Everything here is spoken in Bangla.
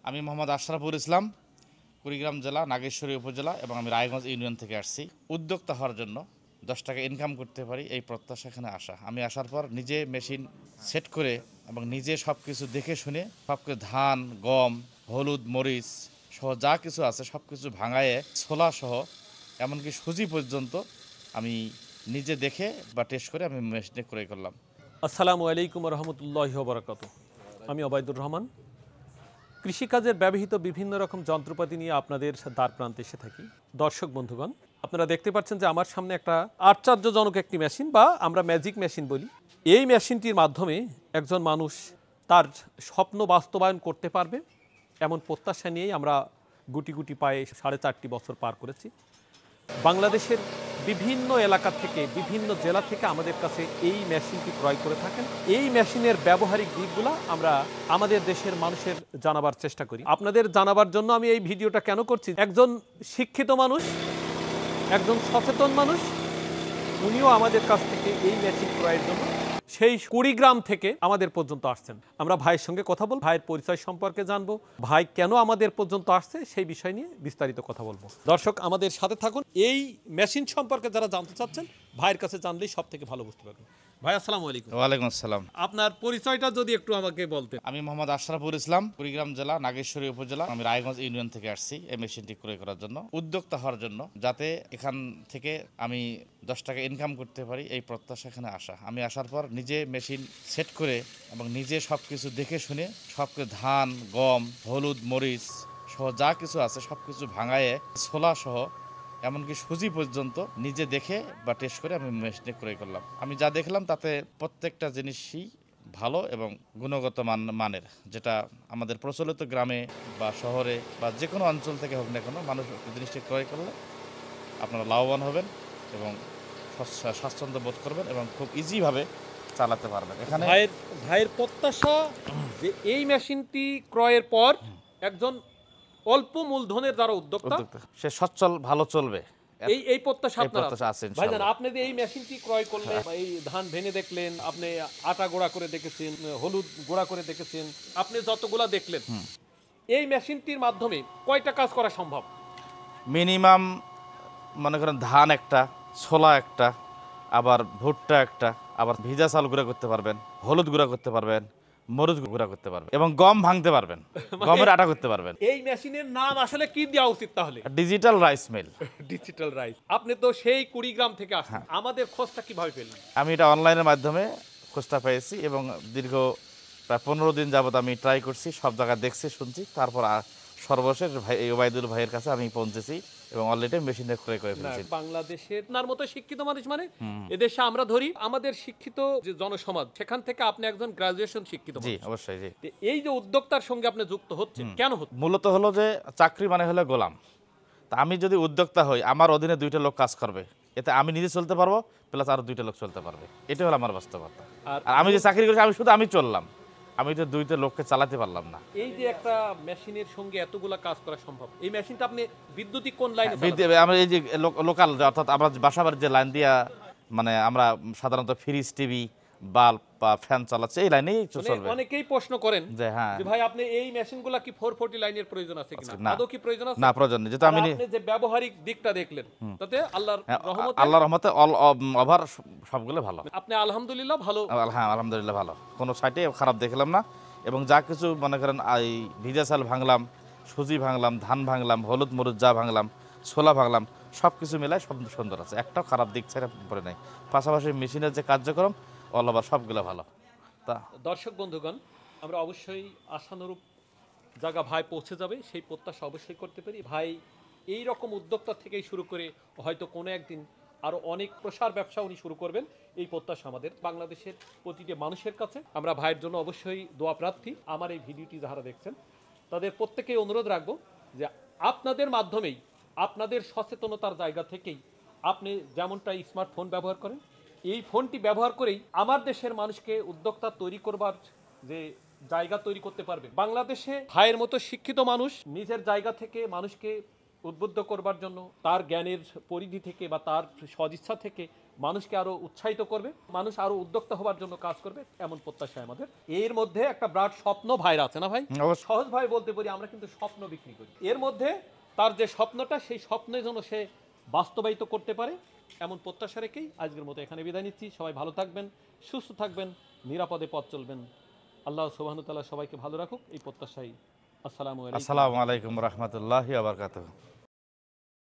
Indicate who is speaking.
Speaker 1: আমি মোহাম্মদ আশরাফুল ইসলাম, কুড়িগ্রাম জেলা, নাগেশ্বরী উপজেলা এবং আমি রায়গঞ্জ ইউনিয়ন থেকে আসছি। উদ্যোক্তা হওয়ার জন্য 10 টাকা ইনকাম করতে পারি এই প্রত্যাশা এখানে আসা। আমি আসার পর নিজে মেশিন সেট করে এবং নিজে সব কিছু দেখে শুনে সব কিছু ধান, গম, হলুদ, মরিচ সহ যা কিছু আছে সব কিছু ভাঙায়ে ছোলা সহ এমনকি সুজি পর্যন্ত আমি নিজে দেখে বা টেস্ট করে আমি মেশিনে ক্রয় করলাম।
Speaker 2: আসসালামু আলাইকুম রহমতুল্লাহি ওয়া বারাকাতুহু। আমি ওবায়দুর রহমান। কৃষিকাজের ব্যবহৃত বিভিন্ন রকম যন্ত্রপাতি নিয়ে আপনাদের দ্বার প্রান্তে এসে থাকি। দর্শক বন্ধুগণ, আপনারা দেখতে পাচ্ছেন যে আমার সামনে একটা আশ্চর্যজনক একটি মেশিন বা আমরা ম্যাজিক মেশিন বলি। এই মেশিনটির মাধ্যমে একজন মানুষ তার স্বপ্ন বাস্তবায়ন করতে পারবে এমন প্রত্যাশা নিয়েই আমরা গুটি গুটি পায়ে 4.5 বছর পার করেছি। বাংলাদেশের বিভিন্ন এলাকা থেকে বিভিন্ন জেলা থেকে আমাদের কাছে এই মেশিনটি ক্রয় করে থাকেন। এই মেশিনের ব্যবহারিক দিকগুলো আমরা আমাদের দেশের মানুষের জানাবার চেষ্টা করি। আপনাদের জানাবার জন্য আমি এই ভিডিওটা কেন করছি, একজন শিক্ষিত মানুষ, একজন সচেতন মানুষ, উনিও আমাদের কাছ থেকে এই মেশিন ক্রয়ের জন্য সেই কুড়িগ্রাম থেকে আমাদের পর্যন্ত আসছেন। আমরা ভাইয়ের সঙ্গে কথা বলবো, ভাইয়ের পরিচয় সম্পর্কে জানবো, ভাই কেন আমাদের পর্যন্ত আসছে সেই বিষয় নিয়ে বিস্তারিত কথা বলবো। দর্শক আমাদের সাথে থাকুন। এই মেশিন সম্পর্কে যারা জানতে চাচ্ছেন ভাইয়ের কাছে জানলেই সব থেকে ভালো বুঝতে পারবেন। ভাই আসসালামু আলাইকুম।
Speaker 1: ওয়ালাইকুম আসসালাম।
Speaker 2: আপনার পরিচয়টা যদি একটু আমাকে বলতেন।
Speaker 1: আমি মোহাম্মদ আশরাফুল ইসলাম, কুড়িগ্রাম জেলা, নাগেশ্বরী উপজেলা, আমি রায়গঞ্জ ইউনিয়ন থেকে আসছি এই মেশিনটি ক্রয় করার জন্য, উদ্যোক্তা হওয়ার জন্য, যাতে এখান থেকে আমি 10 টাকা ইনকাম করতে পারি এই প্রত্যাশা এখানে আসা। আমি আসার পর নিজে মেশিন সেট করে এবং নিজে সব কিছু দেখে শুনে সব কিছু ধান, গম, হলুদ, মরিচ সহ যা কিছু আছে সব কিছু ভাঙায়ে ছোলা সহ এমনকি সুজি পর্যন্ত নিজে দেখে বা টেস্ট করে আমি মেশিনে ক্রয় করলাম। আমি যা দেখলাম তাতে প্রত্যেকটা জিনিসই ভালো এবং গুণগত মানের, যেটা আমাদের প্রচলিত গ্রামে বা শহরে বা যে কোনো অঞ্চল থেকে হোক না কেন মানুষ জিনিসটি ক্রয় করলে আপনারা লাভবান হবেন এবং স্বাচ্ছন্দ্য বোধ করবেন এবং খুব ইজিভাবে চালাতে পারবেন। এখানে
Speaker 2: ভাইয়ের প্রত্যাশা যে এই মেশিনটি ক্রয়ের পর একজন অল্প মূলধনের দ্বারা উদ্যোক্তা
Speaker 1: সে সচ্ছল ভালো চলবে,
Speaker 2: এই প্রত্যাশা আপনার
Speaker 1: প্রত্যাশা আছে
Speaker 2: ভাইজান।
Speaker 1: ইনশাআল্লাহ।
Speaker 2: আপনি যে এই মেশিনটি ক্রয় করলেন, এই ধান ভেঙে দেখলেন, আপনি আটা গোড়া করে দেখেছেন, হলুদ গোড়া করে দেখেছেন, আপনি যতগুলা দেখলেন, এই মেশিনটির মাধ্যমে কয়টা কাজ করা সম্ভব?
Speaker 1: মিনিমাম মনে করেন ধান একটা, ছোলা একটা, আবার ভুট্টা একটা, আবার ভিজা চাল গুঁড়া করতে পারবেন, হলুদ গুঁড়া করতে পারবেন, মরিচ গুঁড়া করতে পারবেন এবং গম ভাঙতে পারবেন, গমের আটা করতে পারবেন।
Speaker 2: এই মেশিনের নাম আসলে কি দেওয়া উচিত তাহলে?
Speaker 1: Digital rice mill.
Speaker 2: Digital rice. আপনি তো সেই কুড়িগ্রাম থেকে আসছেন, আমাদের খোঁজটা কিভাবে পেলেন?
Speaker 1: আমি এটা অনলাইনের মাধ্যমে খোঁজটা পেয়েছি এবং দীর্ঘ প্রায় 15 দিন যাবত আমি ট্রাই করছি, সব জায়গায় দেখছি, শুনছি, তারপর সর্বশেষ ভাই ওবায়দুল ভাইয়ের কাছে আমি পৌঁছেছি এবং অলরেডি মেশিনে ক্রয় করে ফেলেছি।
Speaker 2: বাংলাদেশের আপনার মতো শিক্ষিত মানুষ মানে এদেশে আমরা ধরি আমাদের শিক্ষিত যে জনসমাজ, সেখান থেকে আপনি একজন গ্রাজুয়েশন শিক্ষিত
Speaker 1: জি
Speaker 2: মানুষ।
Speaker 1: অবশ্যই। জি,
Speaker 2: এই যে উদ্যোক্তার সঙ্গে আপনি যুক্ত হচ্ছেন, কেন হচ্ছেন?
Speaker 1: মূলত হলো যে চাকরি মানে হলো গোলাম। তা আমি যদি উদ্যোক্তা হই, আমার অধীনে 2টা লোক কাজ করবে, এতে আমি নিজে চলতে পারবো, প্লাস আরো 2টা লোক চলতে পারবে। এটা হলো আমার বাস্তবতা। আর আমি যে চাকরি করছি আমি চললাম, আমি তো 2টা লোককে চালাতে পারলাম না।
Speaker 2: এই যে একটা মেশিনের সঙ্গে এতগুলা কাজ করা সম্ভব, এই মেশিনটা আপনি বৈদ্যুতিক কোন লাইনে?
Speaker 1: আমরা এই যে লোকাল, অর্থাৎ আমরা বাসাবাড়ির যে লাইন দিয়া, মানে আমরা সাধারণত ফ্রিজ, টিভি, বাল্ব বা ফ্যান চালাচ্ছে, এই লাইনেই চলবে।
Speaker 2: অনেকেই প্রশ্ন করেন
Speaker 1: যে হ্যাঁ,
Speaker 2: যে ভাই আপনি এই মেশিনগুলা কি 440 লাইনের প্রয়োজন আছে কিনা?
Speaker 1: না,
Speaker 2: আদৌ কি প্রয়োজন আছে?
Speaker 1: না, প্রয়োজন নেই। যেটা
Speaker 2: আপনি যে ব্যবহারিক দিকটা দেখলেন, তাতে আল্লাহর রহমতে
Speaker 1: ওভার সবগুলো ভালো।
Speaker 2: আপনি আলহামদুলিল্লাহ ভালো।
Speaker 1: হ্যাঁ, আলহামদুলিল্লাহ ভালো, কোনো সাইটে খারাপ দেখলাম না। এবং যা কিছু মনে করেন এই ভিজা চাল ভাঙলাম, সুজি ভাঙলাম, ধান ভাঙলাম, হলুদ মরিচ যা ভাঙলাম, ছোলা ভাঙলাম, সব কিছু মিলায় সব সুন্দর আছে, একটাও খারাপ দিক ছেড়ে পড়ে নাই। পাশাপাশি মেশিনের যে কার্যক্রম অল ওভার সবগুলো ভালো। তা
Speaker 2: দর্শক বন্ধুগণ, আমরা অবশ্যই আশানুরূপ জায়গা ভাই পৌঁছে যাবে সেই প্রত্যাশা অবশ্যই করতে পারি। ভাই এই রকম উদ্যোক্তা থেকেই শুরু করে হয়তো কোনো একদিন আরও অনেক প্রসার ব্যবসা উনি শুরু করবেন, এই প্রত্যাশা আমাদের বাংলাদেশের প্রতিটি মানুষের কাছে। আমরা ভাইয়ের জন্য অবশ্যই দোয়া প্রার্থী। আমার এই ভিডিওটি যারা দেখছেন তাদের প্রত্যেকেই অনুরোধ রাখবো যে আপনাদের মাধ্যমেই, আপনাদের সচেতনতার জায়গা থেকেই, আপনি যেমনটা স্মার্টফোন ব্যবহার করেন, এই ফোনটি ব্যবহার করেই আমার দেশের মানুষকে উদ্যোক্তা তৈরি করবার যে জায়গা তৈরি করতে পারবে। বাংলাদেশে ভাইয়ের মতো শিক্ষিত মানুষ নিজের জায়গা থেকে মানুষকে উদ্বুদ্ধ করবার জন্য তার জ্ঞানের পরিধি থেকে বা তার সদিচ্ছা থেকে মানুষকে আরো উৎসাহিত করবে, মানুষ আরো উদ্যোক্তা হওয়ার জন্য কাজ করবে, এমন প্রত্যাশা আমাদের। এর মধ্যে একটা ব্রাড স্বপ্ন ভাইয়ের আছে না ভাই?
Speaker 1: অবশ্যই।
Speaker 2: সহজ ভাই বলতে পারি আমরা কিন্তু স্বপ্ন বিক্রি করি। এর মধ্যে তার যে স্বপ্নটা, সেই স্বপ্নের জন্য সে বাস্তবায়িত করতে পারে, এমন প্রত্যাশা রেখেই আজকের মতো এখানে বিদায় নিচ্ছি। সবাই ভালো থাকবেন, সুস্থ থাকবেন, নিরাপদে পথ চলবেন। আল্লাহ সুবহানাহু ওয়া তাআলা সবাইকে ভালো রাখুক, এই প্রত্যাশাই। আসসালামু আলাইকুম।
Speaker 1: আসসালামু আলাইকুম রহমতুল্লাহি আবরকাতুহ।